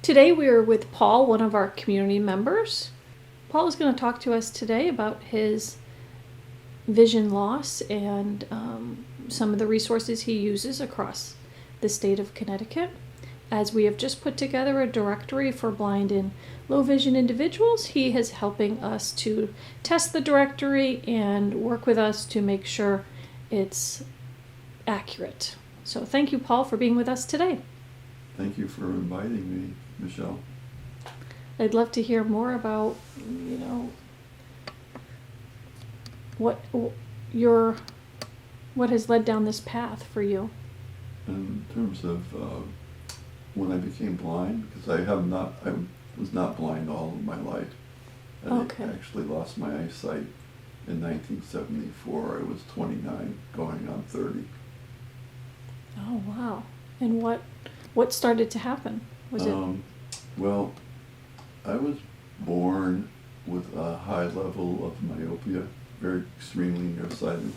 Today we are with Paul, one of our community members. Paul is going to talk to us today about his vision loss and some of the resources he uses across the state of Connecticut. As we have just put together a directory for blind and low vision individuals, he is helping us to test the directory and work with us to make sure it's accurate. So thank you, Paul, for being with us today. Thank you for inviting me, Michelle. I'd love to hear more about, what has led down this path for you. In terms of when I became blind, because I was not blind all of my life. Okay. I actually lost my eyesight in 1974. I was 29, going on 30. Oh, wow. And what started to happen? Was it? Well, I was born with a high level of myopia, very extremely nearsighted.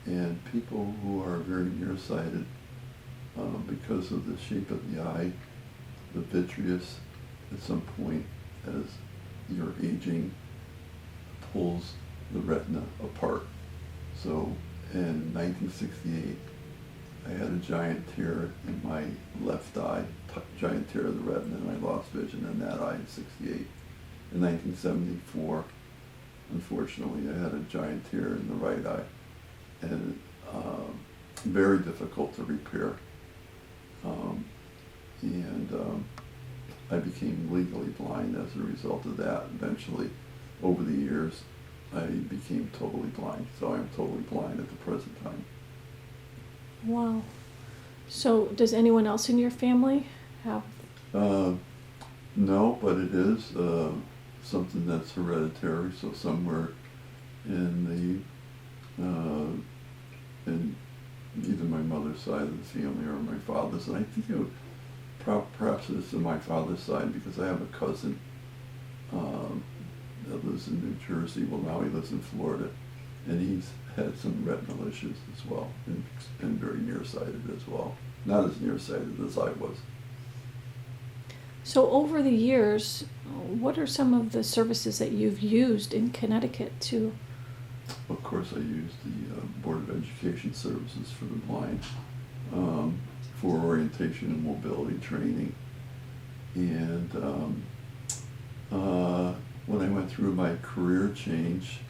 And people who are very nearsighted, because of the shape of the eye, the vitreous at some point as you're aging pulls the retina apart. So in 1968, I had a giant tear in my left eye, giant tear of the retina, and I lost vision in that eye in 68. In 1974, unfortunately, I had a giant tear in the right eye, and very difficult to repair. I became legally blind as a result of that. Eventually, over the years, I became totally blind. So I'm totally blind at the present time. Wow. So does anyone else in your family have? No, but it is something that's hereditary. So somewhere in either my mother's side of the family or my father's, and I think perhaps it's on my father's side because I have a cousin that lives in New Jersey. Well, now he lives in Florida, and he's had some retinal issues as well, and very nearsighted as well. Not as nearsighted as I was. So over the years, what are some of the services that you've used in Connecticut to? Of course, I used the Board of Education Services for the blind for orientation and mobility training. And when I went through my career change,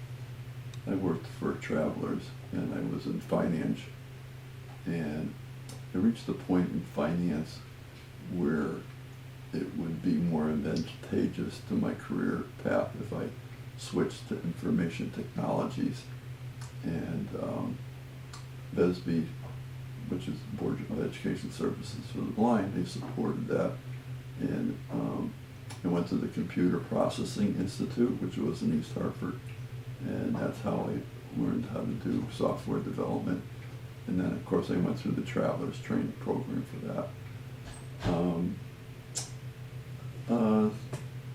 I worked for Travelers, and I was in finance. And I reached a point in finance where it would be more advantageous to my career path if I switched to information technologies. And BESB, which is the Board of Education Services for the Blind, they supported that. And I went to the Computer Processing Institute, which was in East Hartford, and that's how I learned how to do software development. And then, of course, I went through the Travelers training program for that.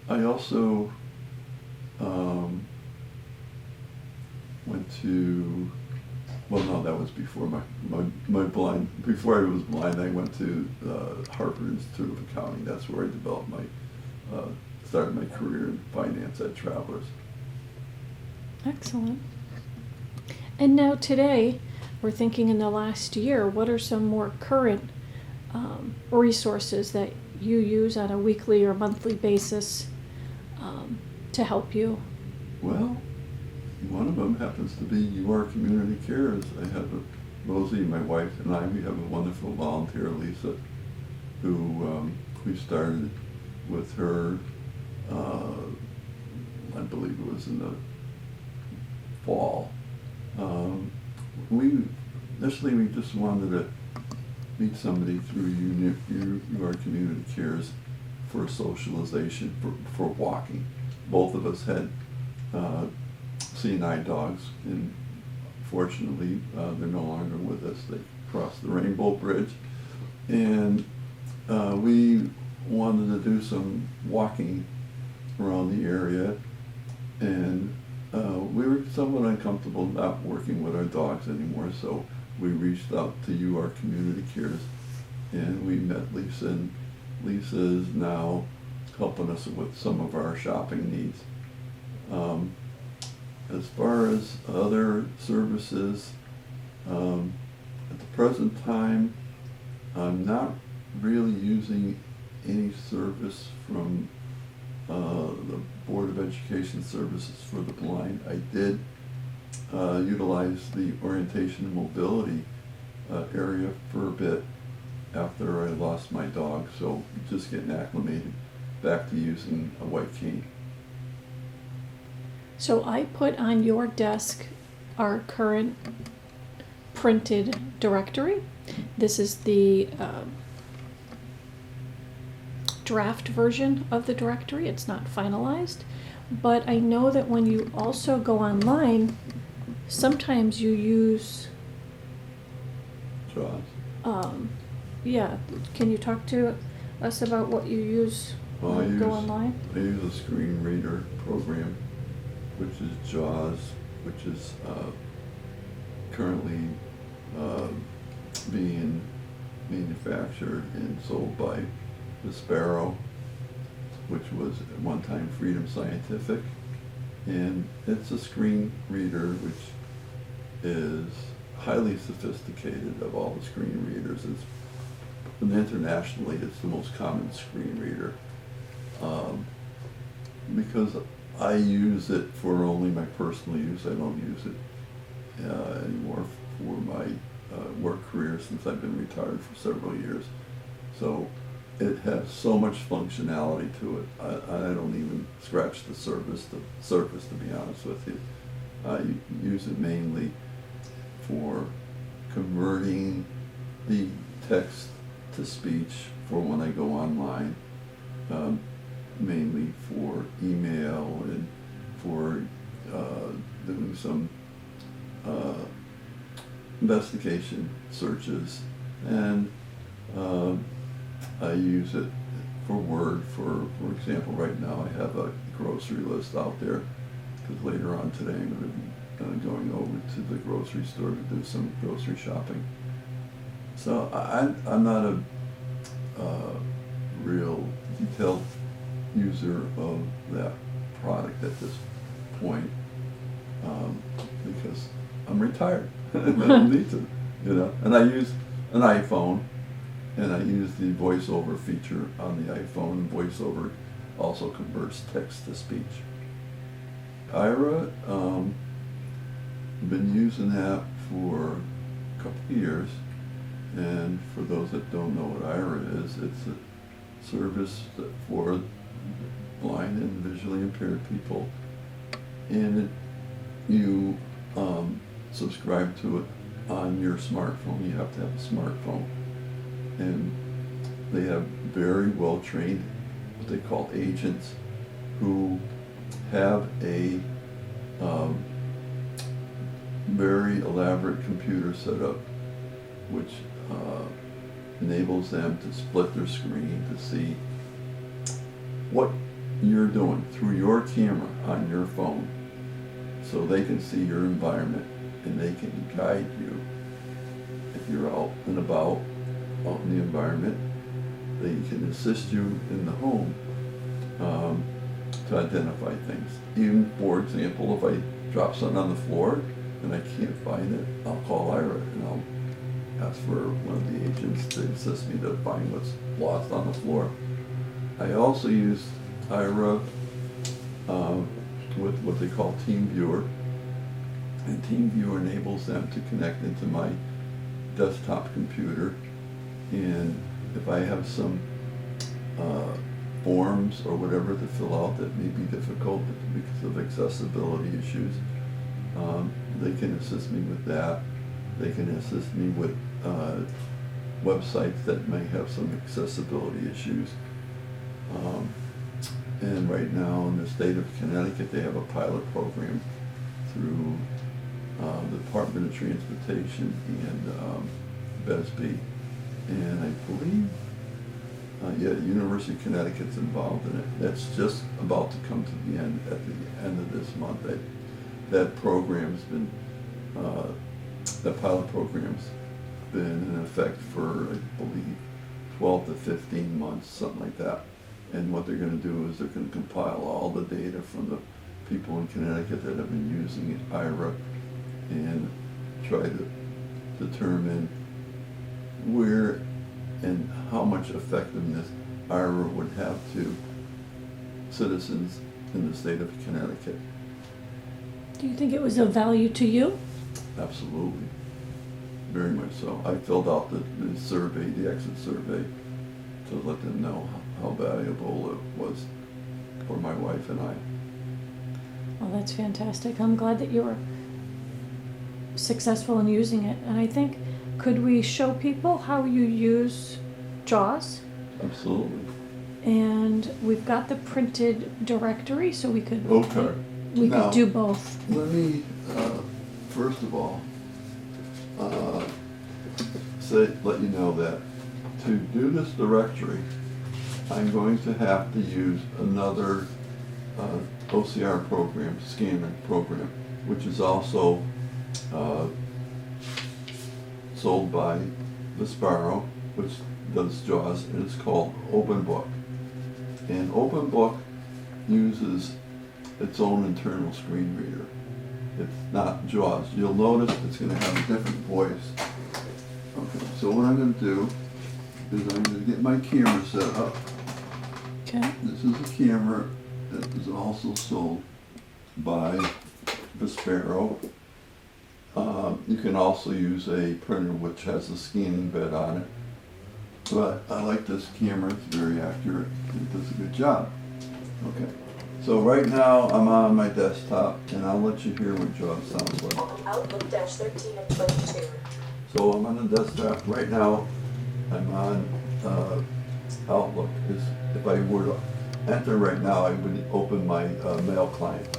I also went to, well, no, that was before before I was blind, I went to Harvard Institute of Accounting. That's where I developed started my career in finance at Travelers. Excellent. And now today, we're thinking in the last year, what are some more current resources that you use on a weekly or monthly basis to help you? Well, one of them happens to be UR Community Cares. I have Rosie, my wife, and we have a wonderful volunteer, Lisa, who we started with her, I believe it was in the fall. We just wanted to meet somebody through UR Community Cares for socialization, for walking. Both of us had seeing eye dogs, and fortunately they're no longer with us. They crossed the Rainbow Bridge, and we wanted to do some walking around the area, and we were somewhat uncomfortable not working with our dogs anymore, so we reached out to UR Community Cares, and we met Lisa, and Lisa is now helping us with some of our shopping needs. As far as other services, at the present time, I'm not really using any service from the Board of Education Services for the Blind. I did utilize the orientation and mobility area for a bit after I lost my dog, so just getting acclimated back to using a white cane. So I put on your desk our current printed directory. This is the draft version of the directory. It's not finalized, but I know that when you also go online, sometimes you use JAWS. Yeah, can you talk to us about what you use Well, when you go online? I use a screen reader program, which is JAWS, which is currently being manufactured and sold by the Sparrow, which was at one time Freedom Scientific. And it's a screen reader which is highly sophisticated of all the screen readers. And internationally, it's the most common screen reader. Because I use it for only my personal use. I don't use it anymore for my work career since I've been retired for several years. So it has so much functionality to it. I don't even scratch the surface, to be honest with you. I use it mainly for converting the text to speech for when I go online, mainly for email and for doing some investigation searches, and I use it for Word. For example, right now I have a grocery list out there because later on today I'm going to be going over to the grocery store to do some grocery shopping. So I'm not a real detailed user of that product at this point because I'm retired. I don't need to, And I use an iPhone, and I use the voiceover feature on the iPhone, and voiceover also converts text to speech. Ira, I've been using that for a couple of years, and for those that don't know what Ira is, it's a service for blind and visually impaired people, and you subscribe to it on your smartphone. You have to have a smartphone, and they have very well trained, what they call agents, who have a very elaborate computer setup, which enables them to split their screen to see what you're doing through your camera on your phone, so they can see your environment and they can guide you. If you're out and about in the environment, they can assist you in the home to identify things. Even, for example, if I drop something on the floor and I can't find it, I'll call Ira and I'll ask for one of the agents to assist me to find what's lost on the floor. I also use Ira with what they call TeamViewer, and TeamViewer enables them to connect into my desktop computer, and if I have some forms or whatever to fill out that may be difficult because of accessibility issues, they can assist me with that. They can assist me with websites that may have some accessibility issues. And right now in the state of Connecticut, they have a pilot program through the Department of Transportation and BESB, and I believe University of Connecticut's involved in it. That's just about to come to the end at the end of this month. That program's been that pilot program's been in effect for, I believe, 12 to 15 months, something like that. And what they're going to do is they're going to compile all the data from the people in Connecticut that have been using IRA and try to determine where and how much effectiveness IRA would have to citizens in the state of Connecticut. Do you think it was of value to you? Absolutely. Very much so. I filled out the survey, the exit survey, to let them know how valuable it was for my wife and I. Well, that's fantastic. I'm glad that you were successful in using it. And I think, could we show people how you use JAWS? Absolutely. And we've got the printed directory, so we could Okay. we Now, could do both. Let me, first of all, let you know that to do this directory, I'm going to have to use another OCR program, scanner program, which is also sold by Visually, which does JAWS, and it's called OpenBook. And OpenBook uses its own internal screen reader. It's not JAWS. You'll notice it's going to have a different voice. Okay, so what I'm going to do is I'm going to get my camera set up. Okay. This is a camera that is also sold by Visually. You can also use a printer which has a scanning bed on it. But I like this camera, it's very accurate, it does a good job. Okay, so right now I'm on my desktop and I'll let you hear what JAWS sounds like. Outlook dash 13 of 22. So I'm on the desktop right now, I'm on Outlook. If I were to enter right now, I would open my mail client.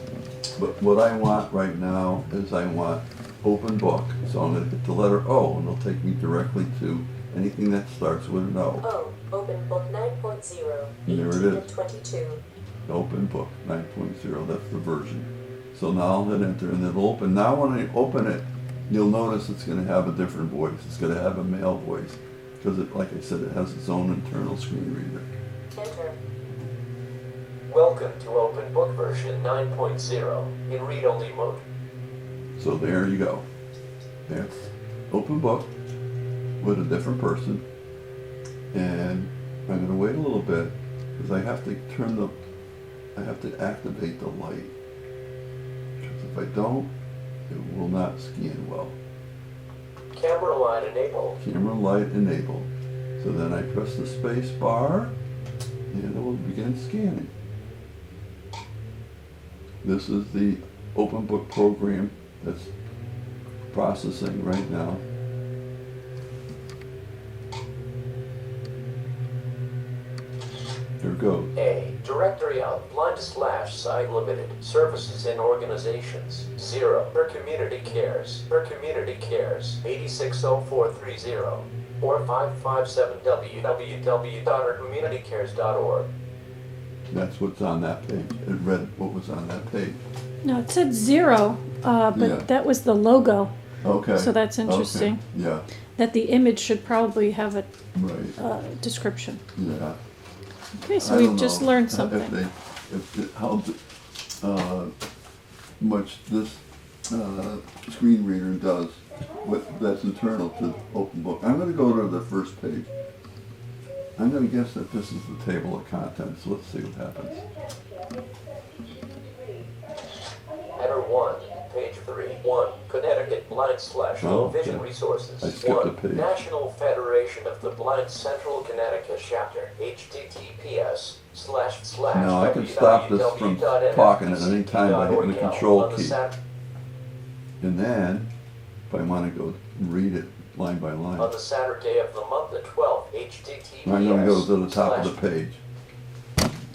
But what I want right now is I want Open Book. So I'm going to hit the letter O and it'll take me directly to anything that starts with an O. Oh, Open Book 9.0. There it 18 is. of 22. Open Book 9.0, that's the version. So now I'll hit enter and it'll open. Now when I open it, you'll notice it's going to have a different voice. It's going to have a male voice because, like I said, it has its own internal screen reader. Enter. Welcome to Open Book version 9.0 in read-only mode. So there you go. That's Open Book with a different person. And I'm going to wait a little bit because I have to activate the light. Because if I don't, it will not scan well. Camera light enabled. Camera light enabled. So then I press the space bar and it will begin scanning. This is the Open Book program that's processing right now. Here it goes. A. Directory out. /site limited. Services and organizations. 0. Per Community Cares. Per Community Cares. 860430. Or 557 www.ourcommunitycares.org. That's what's on that page. It read what was on that page. No, it said 0, but Yeah. that was the logo. Okay. So that's interesting. Okay. Yeah, That the image should probably have a right. description. Yeah. Okay, so I we've don't just know learned something. How much this screen reader does, that's internal to Open Book. I'm going to go to the first page. I'm going to guess that this is the table of contents. Let's see what happens. Header 1. Page 3. 1. Connecticut Blind / Low okay. Vision Resources. I skipped a 1. page. National Federation of the Blind Central Connecticut Chapter. https / Now I can stop this from talking at any time by hitting the control key. And then, if I want to go read it line by line, On the Saturday of the month, the 12th, https I'm going to go to the top of the page.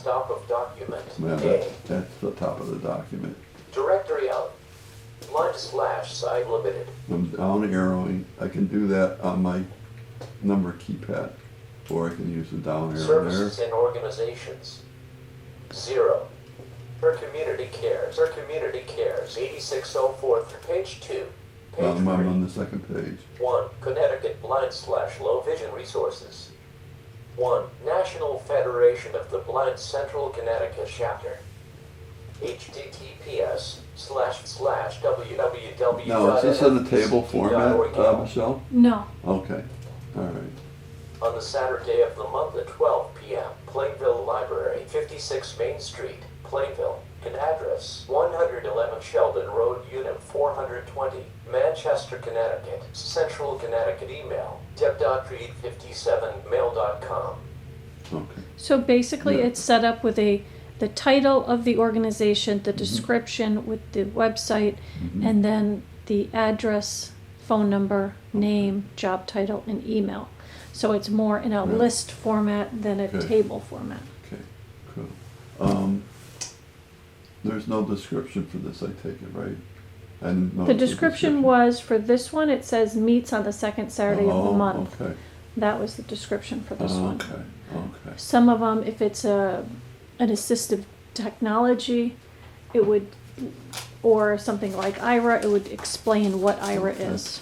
Top of document. Yeah, A. that's the top of the document. Directory out. / site limited. I'm down arrowing. I can do that on my number keypad, or I can use the down arrow Services there. and organizations. 0. Per Community Cares. Per Community Cares. 8604. Page 2. Page I'm 3. on the second page. 1. Connecticut Blind / Low Vision Resources. 1. National Federation of the Blind Central Connecticut Chapter. https://www. Now, is this in the table format, Michelle? No. Okay, all right. On the Saturday of the month at 12 p.m., Plainville Library, 56 Main Street, Plainville. An address, 111 Sheldon Road, Unit 420, Manchester, Connecticut. Central Connecticut email, deb.reed57mail.com. Okay. So basically, Yeah. it's set up with the title of the organization, the description with the website, Mhm. and then the address, phone number, name, job title, and email. So it's more in a Right. list format than a Okay. table format. Okay, cool. There's no description for this, I take it, right? I didn't The notice description was, for this one, it says meets on the second Saturday of the Oh, month. Okay, That was the description for this one. okay, okay. Some of them, if it's an assistive technology, it would, or something like IRA, it would explain what IRA Okay. is.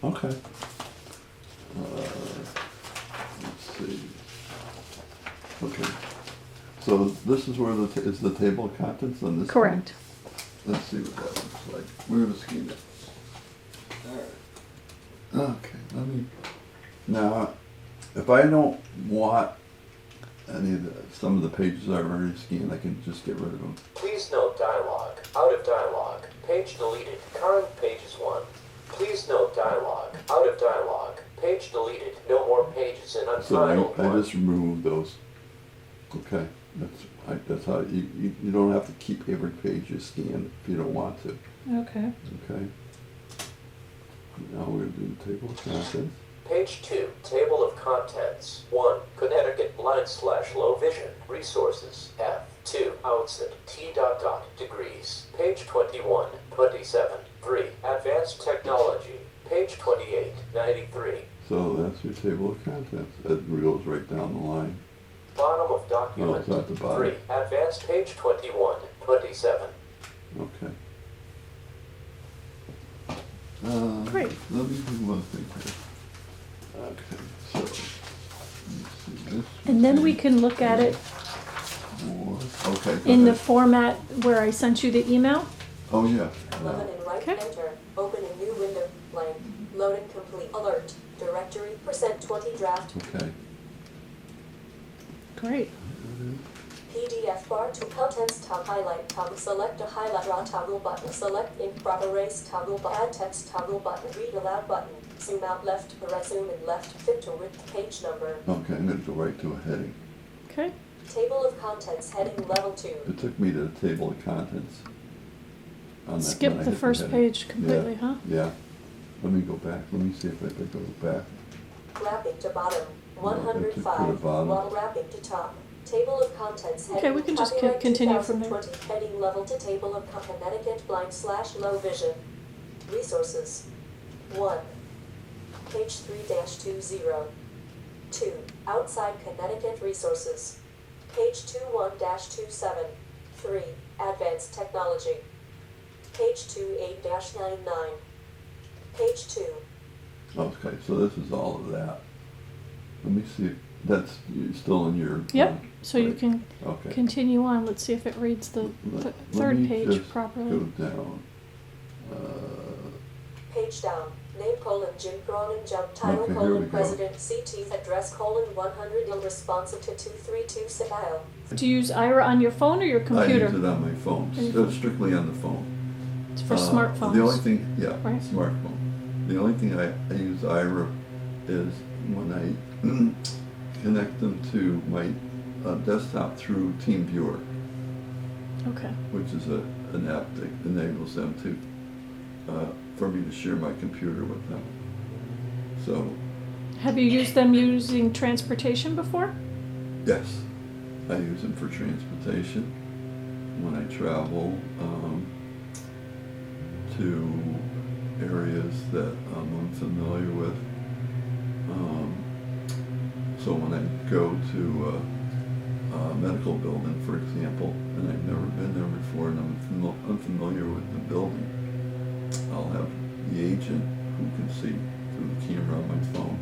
Okay. Let's see. Okay. So this is where is the table of contents on this? Correct. one? Let's see what that looks like. We're gonna scheme it. All right. Okay, now, if I don't want some of the pages I've already scanned, I can just get rid of them. Please note dialog. Out of dialog. Page deleted. Current page is 1. Please note dialog. Out of dialog. Page deleted. No more pages in So untitled I 1. just removed those. Okay, that's how, you don't have to keep every page you scan if you don't want to, Okay. okay? Now we're gonna do the table of contents. Page 2. Table of contents. 1. Connecticut blind/low vision. Resources. F. 2. Outset. T. Degrees. Page 21. 27. 3. Advanced technology. Page 28. 93. So that's your table of contents. It goes right down the line. Bottom of document. No, it's at the bottom. 3. Advanced page 21. 27. Okay. Great. Let me do one thing here. Okay, so, let me see this. And then we can look at it More. Okay. go in the ahead. format where I sent you the email. Oh, yeah. 11 and right Okay. enter. Open a new window. Blank. Loading complete. Alert. Directory. %20 draft. Okay. Great. PDF bar to contents tab highlight toggle. Select a highlight draw toggle button. Select ink crop erase toggle button. Add text toggle button. Read aloud button. Zoom out left. Right zoom in left. Fit to width. Page number. Okay, I'm gonna go right to a heading. Okay. Table of contents heading level 2. It took me to the table of contents. On that Skip when I the hit first heading. page completely, Yeah, huh? Yeah. Let me go back. Let me see if I can go back. Wrapping to bottom. To the 105. bottom. While wrapping to top. Table of contents Okay, heading. we can just copyright continue from there. 2020 heading level to table of Connecticut blind/low vision. Resources. 1. Page 3-20. 2. Outside Connecticut resources. Page 21-27. 3. Advanced technology. Page 28-99. Page 2. Okay, so this is all of that. Let me see. That's still in your. Yep. So you right. can Okay. continue on. Let's see if it reads the Let third me page just properly. Go down. Page down. Name Jim Cronin jump title Okay, here we go. President CT address 100 ill responsive to 232 Sabile. Do you use IRA on your phone or your computer? I use it on my phone, On your strictly on the phone. It's for The smartphones. only thing, yeah, Right. smartphone. The only thing I use IRA is when I connect them to my desktop through TeamViewer, Okay. which is an app that enables them to, for me to share my computer with them. So, Have you used them using transportation before? yes, I use them for transportation when I travel to areas that I'm unfamiliar with. So when I go to a medical building, for example, and I've never been there before and I'm unfamiliar with the building, I'll have the agent who can see through the camera on my phone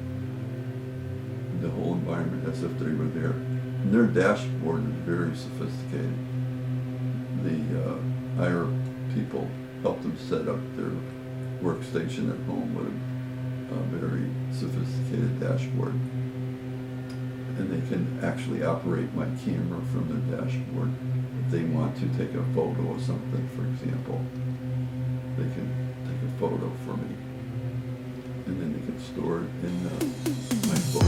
the whole environment as if they were there. And their dashboard is very sophisticated. The IR people help them set up their workstation at home with a very sophisticated dashboard. And they can actually operate my camera from their dashboard. If they want to take a photo of something, for example, they can take a photo for me. And then they can store it in my phone.